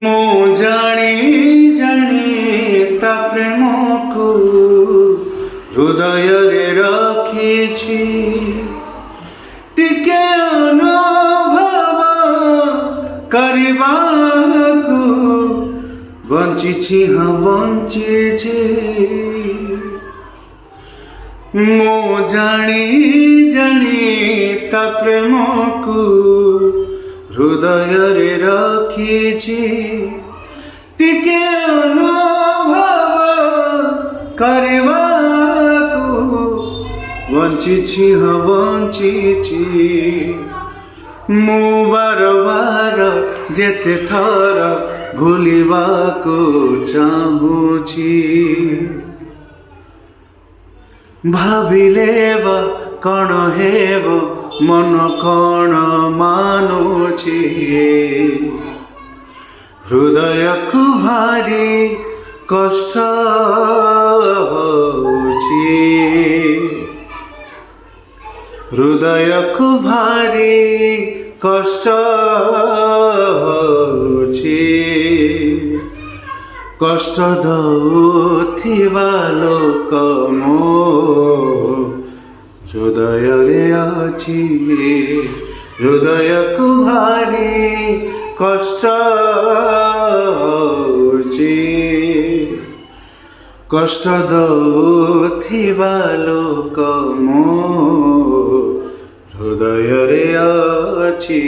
ମୁଁ ଜାଣି ଜାଣି ତା ପ୍ରେମକୁ ହୃଦୟରେ ରଖିଛି, ଟିକେ ଅନୁଭବ କରିବାକୁ ବଞ୍ଚିଛି, ହଁ ବଞ୍ଚିଛି। ମୁଁ ଜାଣି ଜାଣି ତା ପ୍ରେମକୁ ହୃଦୟରେ ରଖିଛି, ଟିକେ ଅନୁଭବ କରିବାକୁ ବଞ୍ଚିଛି, ହଁ ବଞ୍ଚିଛି। ମୁଁ ବାର ବାର ଯେତେ ଥର ଭୁଲିବାକୁ ଚାହୁଁଛି, ଭାବିଲେ ବା କ'ଣ ହେବ, ମନ କ'ଣ ମାନୁଛି। ହୃଦୟକୁ ଭାରି କଷ୍ଟ ହେଉଛି, ହୃଦୟକୁ ଭାରି କଷ୍ଟ ହେଉଛି। କଷ୍ଟ ଦଉଥିବା ଲୋକ ମୋ ହୃଦୟରେ ଅଛି, ହୃଦୟକୁ ଭାରି କଷ୍ଟ ହେଉଛି। କଷ୍ଟ ଦଉଥିବା ଲୋକ ମୋ ହୃଦୟରେ ଅଛି।